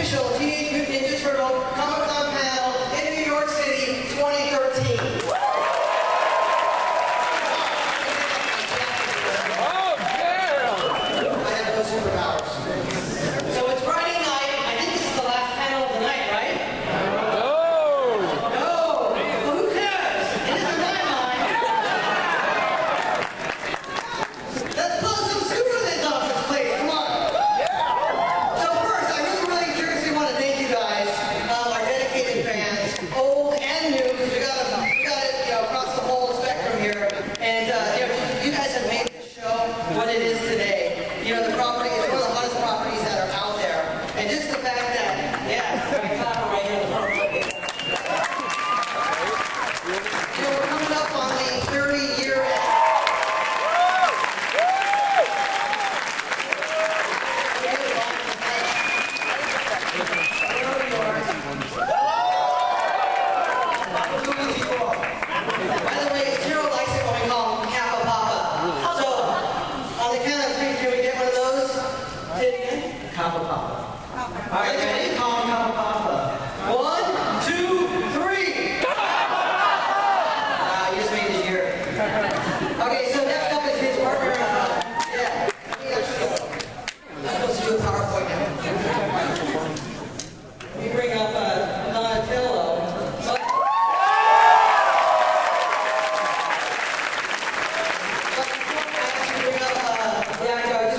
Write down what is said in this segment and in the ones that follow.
official Teenage Mutant Ninja Turtle Comic-Con panel in New York City 2013. Oh, yeah! I have no superpowers. So it's Friday night. I think this is the last panel of the night, right? No! No! Well, who cares? It isn't my mind. Let's pull some super lids off this place. Come on. So first, I really seriously want to thank you guys, our dedicated fans, old and new, because we got it, across the whole spectrum here. And you guys have made this show what it is today. The property is one of the hottest properties that are out there. And just the fact that, right here in the front. We're coming up on the 30-year By the way, Cyril likes it when we call him Kappa Papa. So, on the count of three, can we get one of those? Say it again. Kappa Papa. All right, ready? Call him Kappa Papa. 1, 2, 3. You just made his year. Okay, so next up is his partner. I'm supposed to do a PowerPoint now. Let me bring up Donatello.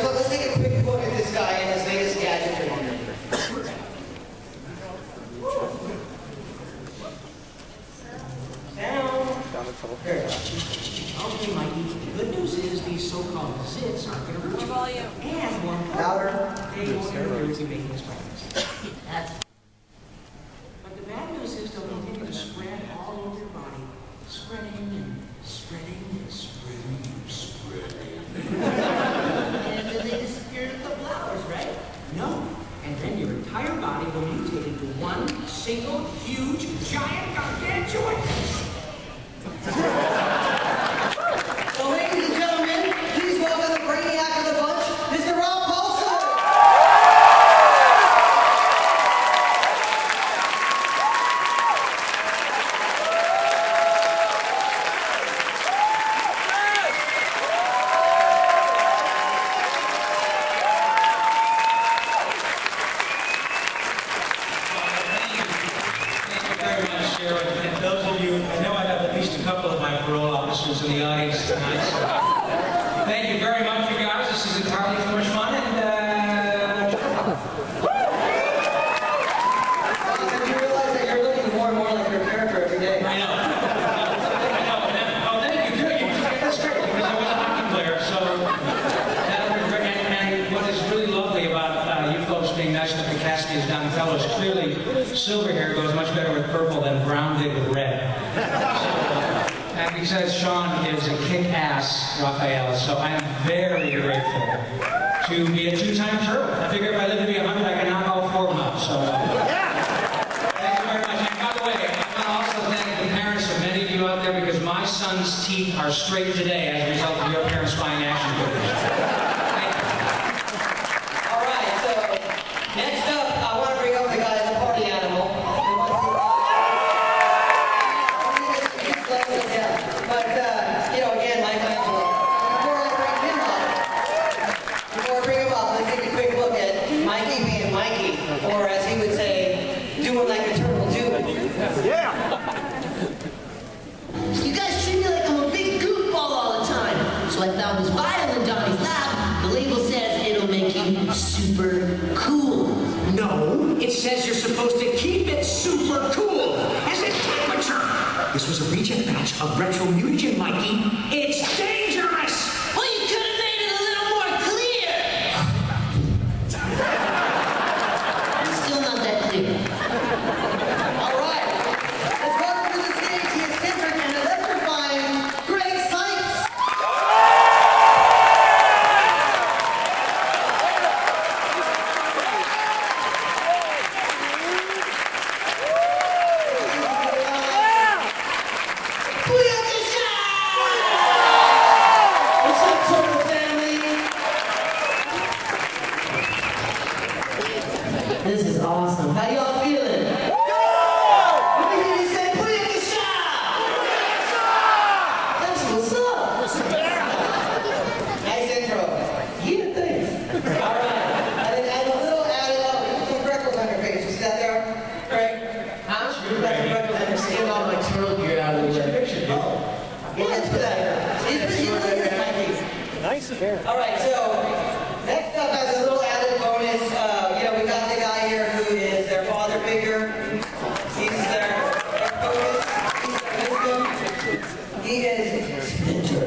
Let's take a quick look at this guy and his latest gadgetry. Okay, Mikey, the good news is these so-called zits aren't going to hurt you. And more Louder. they won't interfere with you making this breakfast. But the bad news is they'll continue to spread all over your body, spreading and spreading and spreading and spreading. And then they disappear into the flowers, right? No. And then your entire body will mutate into one single, huge, giant, gargantuan. So, ladies and gentlemen, please welcome the brainiac of the bunch, Mr. Rob Paulson. Thank you very much, Sharon. And those of you, I know I have at least a couple of my parole officers in the audience tonight. So thank you very much, you guys. This is entirely too much fun. And You realize that you're looking more and more like your character every day. I know. Oh, thank you. Good. That's great because I was a hockey player. So and what is really lovely about you folks being nice enough to cast me as Donatello is clearly silver hair goes much better with purple than brown did with red. And because Sean is a kick-ass Raphael, so I am very grateful to be a two-time turtle. I figure if I live to be 100, I can knock all four of them out. So thank you very much. And by the way, I want to also thank the parents of many of you out there because my son's teeth are straight today as a result of your parents buying action figures. Thank you. All right, so next up, I want to bring up the guy, the party animal. But, again, Michelangelo. Before I bring him up, let's take a quick look at Mikey being Mikey, or as he would say, doing like a turtle do. Yeah! You guys treat me like I'm a big goofball all the time. So I found this vial in Donnie's lab. The label says it'll make you super cool. No, it says you're supposed to keep it super cool, as in temperature. This was a reject batch of retro mutagen, Mikey. It's dangerous! Well, you could have made it a little more clear. Still not that clear. All right, let's welcome to the stage the eccentric and electrifying Greg Sykes. Booyakasha! This is awesome. How y'all feeling? Let me hear you say, put it in the shop! That's what's up. Nice intro. Yeah, thanks. All right. And a little added up, some freckles on your face. You see that there? Craig? Huh? You got some freckles on your face. Get all my turtle gear out of the way. Yeah, let's put that here. He's Mikey. Nice hair. All right, so next up as a little added bonus, we got the guy here who is their father figure. He's their focus. He's their wisdom. He is Splinter.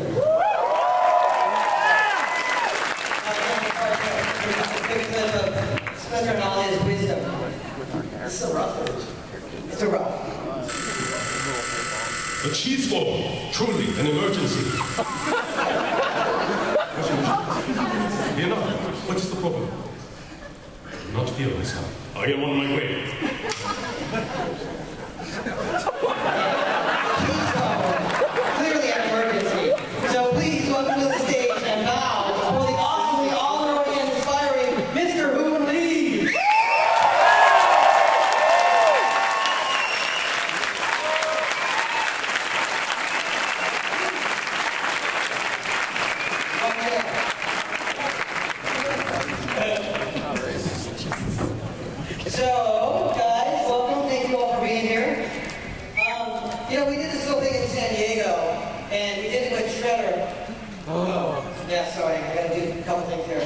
Splinter and all his wisdom. It's so rough. It's so rough. A cheese ball, truly an emergency. You know, what is the problem? I do not feel myself. I am on my way. Clearly an emergency. So please welcome to the stage and bow for the awesomely all-knowing and inspiring Mr. Hoon Lee. So, guys, welcome. Thank you all for being here. We did this little thing in San Diego, and we did it with Shredder. Oh. Yeah, sorry. I gotta do a couple things here.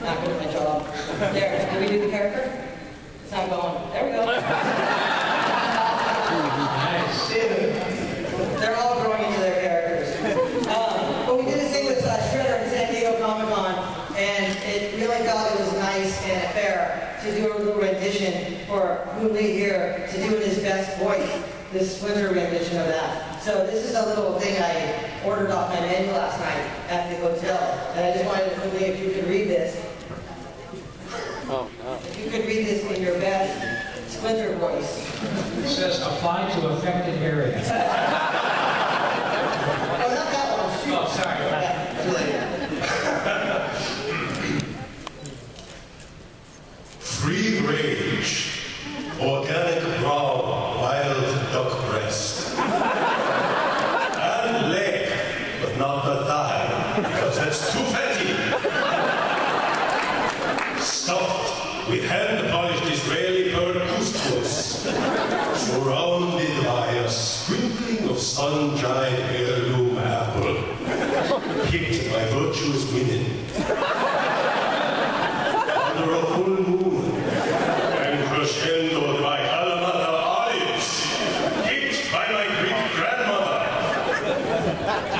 Not good at my job. There. Did we do the character? It's not going. There we go. Nice. Dude. They're all growing into their characters. But we did this thing with Shredder in San Diego Comic-Con, and it really thought it was nice and fair to do a little rendition for Hoon Lee here to do in his best voice, this Splinter rendition of that. So this is a little thing I ordered off my menu last night at the hotel, and I just wanted to Hoon Lee, if you could read this. Oh, no. If you could read this in your best Splinter voice. It says apply to affected area. Oh, not that one. Shoot. Oh, sorry. Yeah, too late. Free range, organic brown, wild duck breast. And leg, but not the thigh, because that's too fatty. Stuffed with hand-polished Israeli pearl couscous, surrounded by a sprinkling of sun-dried heirloom apple, picked by virtuous women. Under a full moon, and crescendoed by Kalamata olives, picked by my great-grandmother.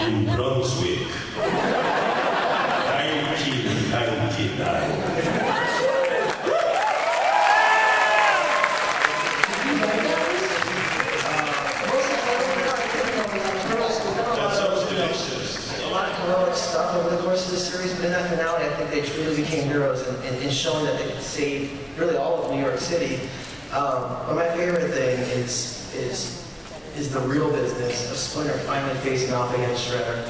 In Brunswick, 1999. That sounds delicious. A lot of heroic stuff over the course of the series, but in that finale, I think they truly became heroes in showing that they could save really all of New York City. But my favorite thing is the real business of Splinter finally facing off against Shredder.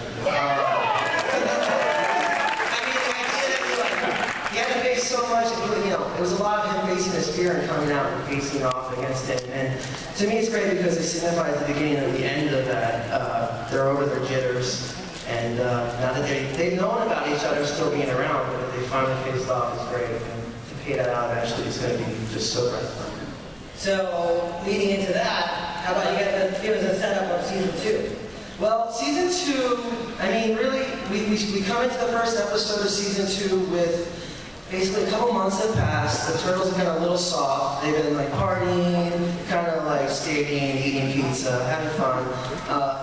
He had to face so much, including, it was a lot of him facing his fear and coming out and facing off against it. And to me, it's great because it signifies the beginning of the end of that. They're over their jitters. And now that they've known about each other still being around, but they finally faced off is great. And to pay that out eventually is going to be just so gratifying. So, leading into that, how about you guys give us a setup of season 2? Well, season 2, I mean, really, we come into the first episode of season 2 with basically a couple months have passed. The turtles are kind of a little soft. They've been like partying, kind of like skating, eating pizza, having fun.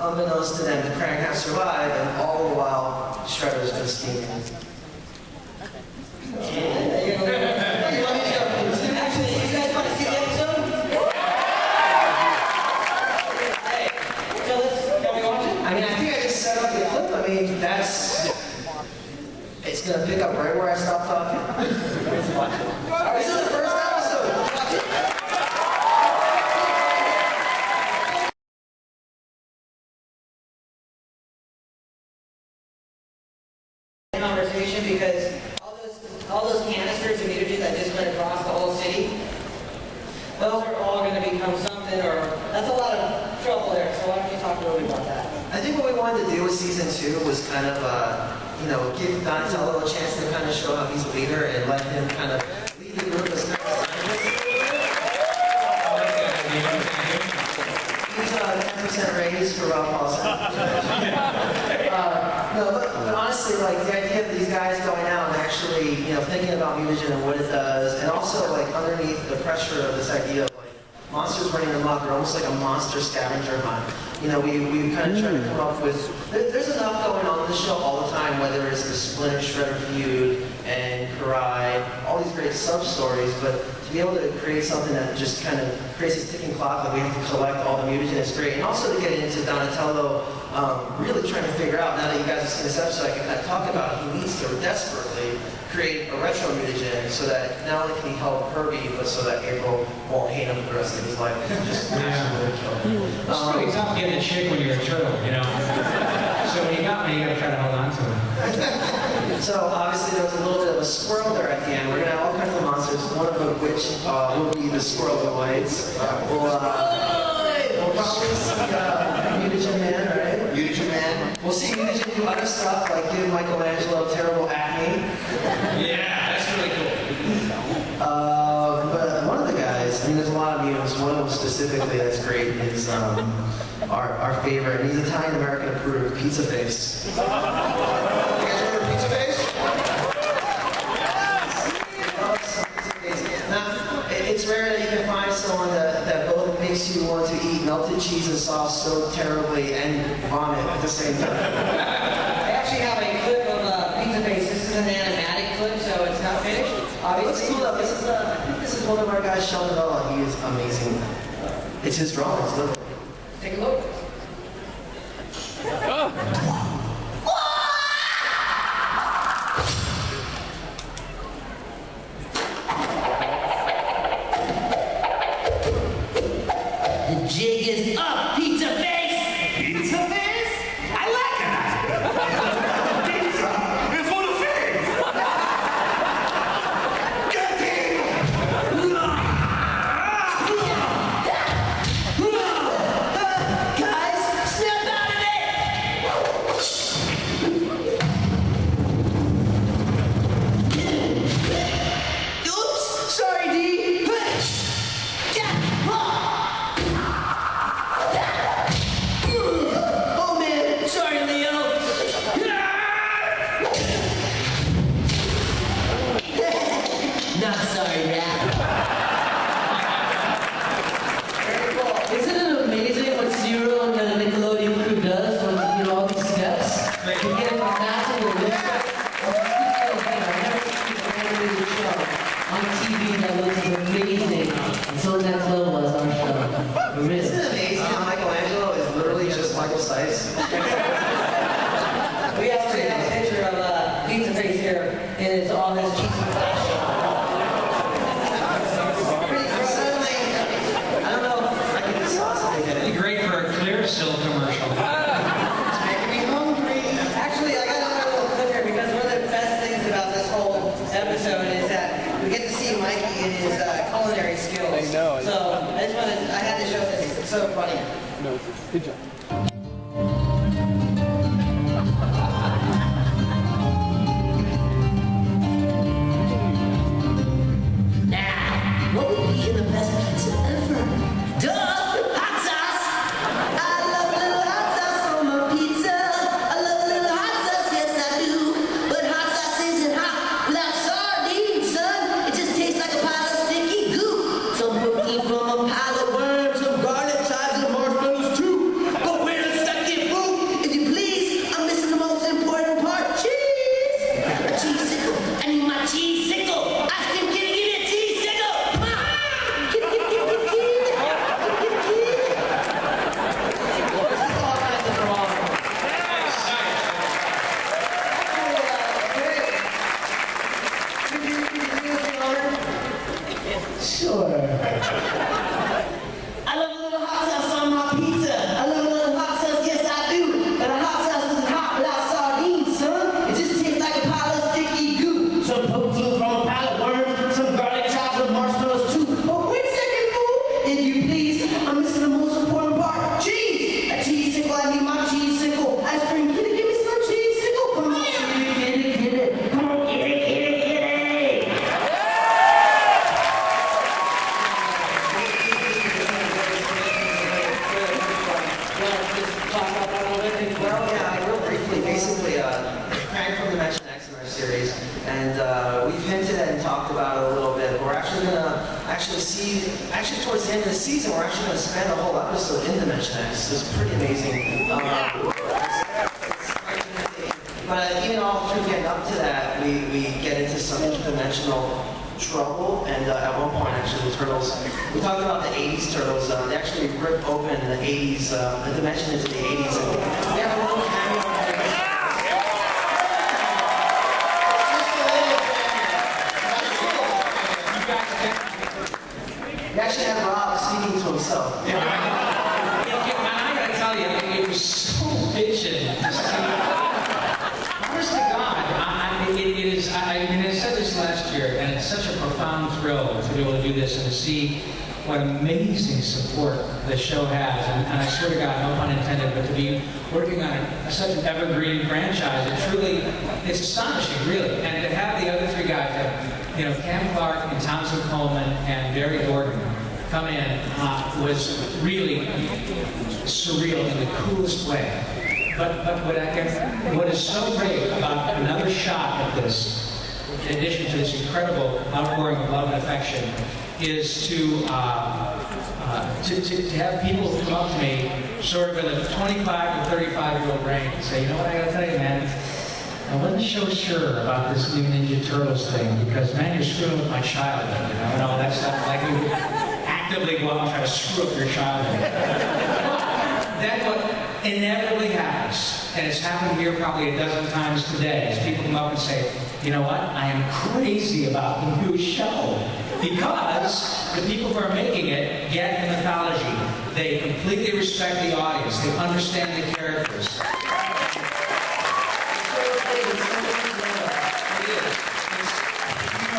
Unbeknownst to them, the Krang has survived, and all the while, Shredder's been scheming. Actually, you guys want to see the episode? Hey, so can we watch it? I mean, I think I just set up the clip. I mean, it's gonna pick up right where I stopped talking. This is the first episode. Watch it. Conversation those are all going to become something, or that's a lot of trouble there. So why don't you talk a little bit about that? I think what we wanted to do with season 2 was kind of, give Donatello a chance to kind of show how he's a leader and let him kind of lead the group as He's 10% raise for Rob Paulson. But honestly, like the idea of these guys going out and actually, thinking about mutagen and what it does, and also like underneath the pressure of this idea of like monsters running amok, or almost like a monster scavenger hunt. We kind of try to come up with, there's enough going on in the show all the time, whether it's the Splinter Shredder feud and Karai, all these great sub-stories, but to be able to create something that just kind of creates this ticking clock that we have to collect all the mutagen is great. And also to get into Donatello really trying to figure out, now that you guys have seen this episode, I can kind of talk about it, he needs to desperately create a retro mutagen so that not only can he help Herbie, but so that April won't hate him for the rest of his life. Just absolutely kill him. It's really tough getting a chick when you're a turtle, So when you got me, you gotta try to hold on to it. So obviously there was a little bit of a squirrel there at the end. We're gonna have all kinds of monsters, one of which will be the squirreloids. We'll probably see Mutagen Man, right? Mutagen Man. We'll see Mutagen do other stuff, like give Michelangelo terrible acne. Yeah, that's really cool. But one of the guys, there's a lot of mutants. One of them specifically that's great is our favorite, and he's Italian-American approved, Pizza Face. You guys remember Pizza Face? Now, it's rare that you can find someone that both makes you want to eat melted cheese and sauce so terribly and vomit at the same time. I actually have a clip of Pizza Face. This is an animatic clip, so it's not finished. Let's Obviously, pull up. I think this is one of our guys, Sheldon Bella. He is amazing. It's his drawings, literally. take a look. The jig is up, Pizza Face! Pizza face? I like it. Pizza is for the face. Get him! Guys, snap out of it! Oops, sorry, D. Oh man, sorry, Leo. Not sorry, Rap. Isn't it amazing what Zero and the Nickelodeon crew does when all these steps? You get massive ellipses. I've never seen an animated show on TV that looks amazing. And so next level as our show. Really. Isn't it amazing how Michelangelo is literally just Michael Stice? We actually have a picture of Pizza Face here, and it's all his cheesy flash. Suddenly, I don't know if I can just something It'd be great for a Clearasil commercial. It's making me hungry. Actually, I got another little clip here because one of the best things about this whole episode is that we get to see Mikey and his culinary skills. I know. So I had to show this. It's so funny. No, good job. Now, what would be the best pizza ever? Duh! Hot sauce! I love a little hot sauce on my pizza. I love a little hot sauce, yes I do. But hot sauce isn't hot without sardines, son. It just tastes like a pile of sticky goo. Some cookie from a pile of worms, some garlic chives and marshmallows too. But where Oh yeah, real briefly, basically, Krang from Dimension X in our series, and we've hinted at and talked about it a little bit, but we're actually gonna towards the end of the season, we're actually gonna spend a whole episode in Dimension X. It's pretty amazing. But even all through getting up to that, we get into some interdimensional trouble, and at one point, actually, the turtles, we talked about the 80s turtles, they actually ripped open the 80s, the dimension into the 80s, and we have a little cameo. We actually had Rob speaking to himself. I gotta tell you, it was so bitchin'. Honest to God, I said this last year, and it's such a profound thrill to be able to do this and to see what amazing support the show has. And I swear to God, no pun intended, but to be working on such an evergreen franchise, it's astonishing, really. And to have the other three guys, Cam Clark and Townsend Coleman and Barry Gordon come in was really surreal in the coolest way. But what is so great about another shot of this, in addition to this incredible outpouring of love and affection, is to have people come up to me, sort of in a 25 to 35-year-old brain, and say, you know what, I gotta tell you, man, I wasn't so sure about this new Ninja Turtles thing because, man, you're screwing with my childhood, and all that stuff. Like you actively go out and try to screw up your childhood. That's what inevitably happens, and it's happened here probably a dozen times today, as people come up and say, you know what, I am crazy about the new show. Because the people who are making it get the mythology. They completely respect the audience. They understand the characters.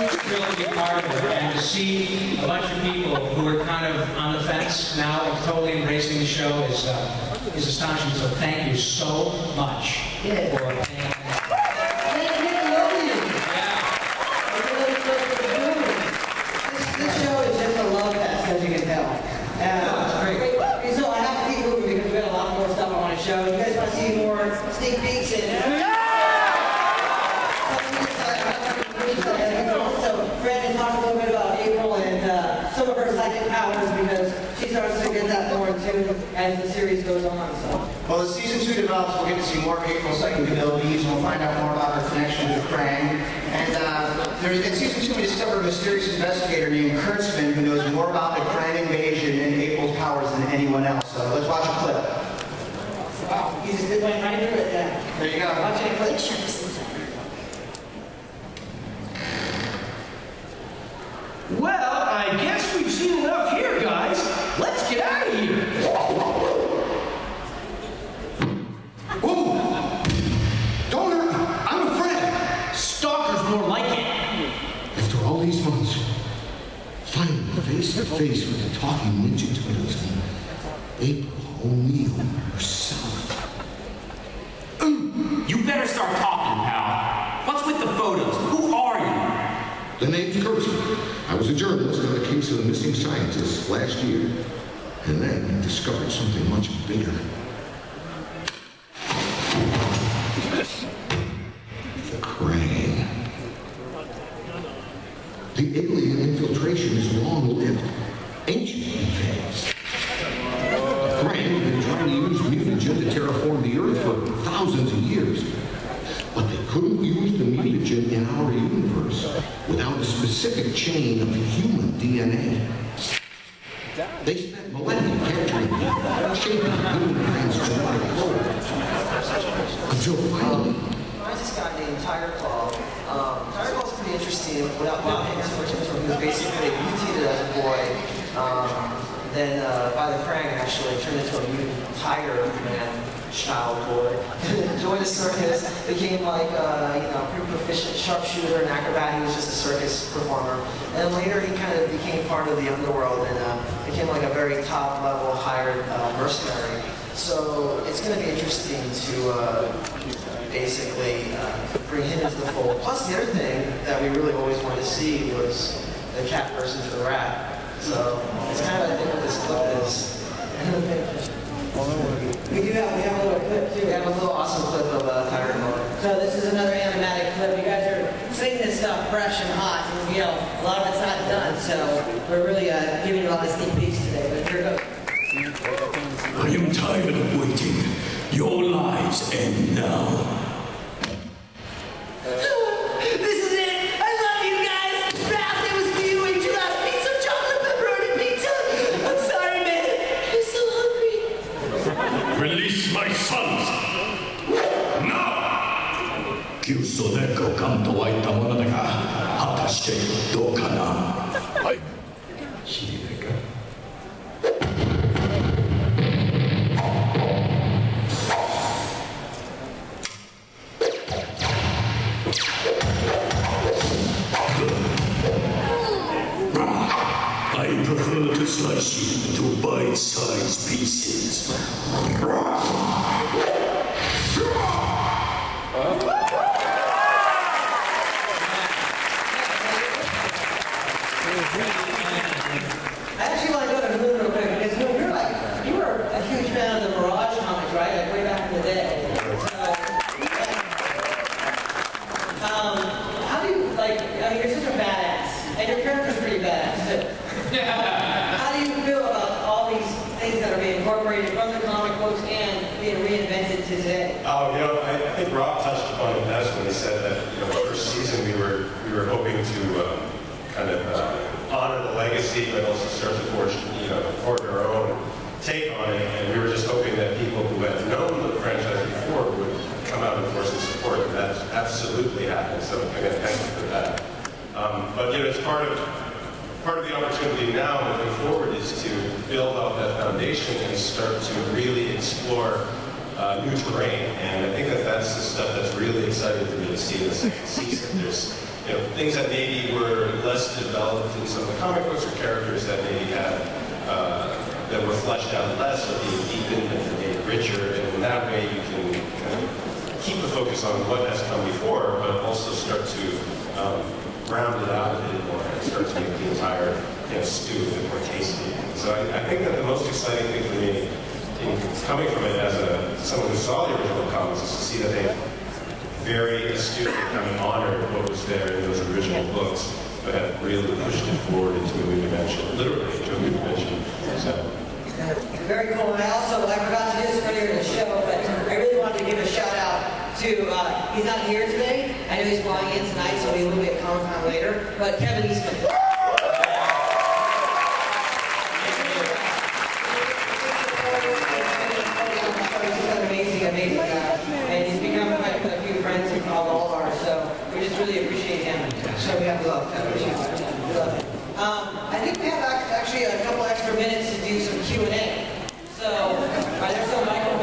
It's a thrill to be part of it, and to see a bunch of people who are kind of on the fence now and totally embracing the show is astonishing. So thank you so much for This show is just a love fest, as you can tell. So I have to keep moving because we've got a lot more stuff I want to show. You guys want to see more sneak peeks? So Fred had talked a little bit about April and some of her psychic powers because she starts to get that more in tune as the series goes on. So. Well, as season 2 develops, we'll get to see more of April's psychic abilities. We'll find out more about her connection to Krang. And in season 2, we discovered a mysterious investigator named Kurtzman who knows more about the Krang invasion and April's powers than anyone else. So let's watch a clip. Wow, you just went right through it. Yeah. There you go. Watch it, click. Well, I guess we've seen enough here, guys. Let's get out of here. Whoa! Donor, I'm a friend. Stalker's more like it. After all these months, finally face to face with the talking Ninja Turtles and April O'Neil herself. You better start talking, pal. What's with the photos? Who are you? The name's Kurtzman. I was a journalist on a case of the missing scientists last year, and then I discovered something much bigger. Krang. The alien infiltration is long-lived, ancient in fact. Krang have been trying to use mutagen to terraform the Earth for thousands of years. But they couldn't use the mutagen in our universe without a specific chain of human DNA. They spent millennia capturing shaping humankind's genetic code. Until finally... I just got named Tiger Claw. Tiger Claw's pretty interesting. Without getting too much into it, he was basically mutated as a boy. Then by the Krang, actually turned into a mutant tiger man. Child boy. Joined the circus, became like pretty proficient sharpshooter and acrobat. He was just a circus performer. And later he kind of became part of the underworld and became like a very top level hired mercenary. So it's going to be interesting to basically bring him into the fold. Plus the other thing that we really always wanted to see was the cat versus the rat. So it's kind of I think what this clip is. We have a little clip too. We have a little awesome clip of Pirate Mode. So this is another animatic clip. You guys are seeing this stuff fresh and hot. And, you know, a lot of it's not done, so we're really giving you all the sneak peeks today. But here goes. I am tired of waiting. Your lives end now. This is it! I love you guys! Ralph, it was for you and your last piece of chocolate pepperoni pizza! I'm sorry, man. I'm so hungry. Release my sons! Now! 急須でご勘とはいったものだが、果たしてどうかな。はい。知り合いか。I prefer to slice you into bite-sized pieces. I actually want to go to Moon real quick because Moon, you were a huge fan of the Mirage comics, right? Like way back in the day. How do you I mean, you're such a badass, and your character's pretty badass too. How do you feel about all these things that are being incorporated from the comic books and being reinvented today? Oh, I think Rob touched upon it best when he said that, the first season we were hoping to kind of honor the legacy, but also start to forge our own take on it. And we were just hoping that people who had known the franchise before would come out and force some support, and that absolutely happened. So again, thank you for that. But it's part of the opportunity now moving forward is to build up that foundation and start to really explore new terrain. And I think that's the stuff that's really exciting for me to see in the second season. There's things that maybe were less developed in some of the comic books, or characters that maybe had that were fleshed out less, or being deepened and made richer. And in that way, you can kind of keep the focus on what has come before, but also start to round it out a bit more and start to make the entire stew a bit more tasty. So I think that the most exciting thing for me, coming from it as someone who saw the original comics, is to see that they very astutely kind of honored what was there in those original books, but have really pushed it forward into a new dimension, literally into a new dimension. So. Very cool. And I forgot to do this earlier in the show, but I really wanted to give a shout out to, he's not here today. I know he's flying in tonight, so he will be at Comic-Con later, but Kevin Eastman. Amazing guy, and he's become quite a few friends of all of ours, so we just really appreciate him. So we have love. We love him. I think we have actually a couple extra minutes to do some Q&A. So, are there some microphones?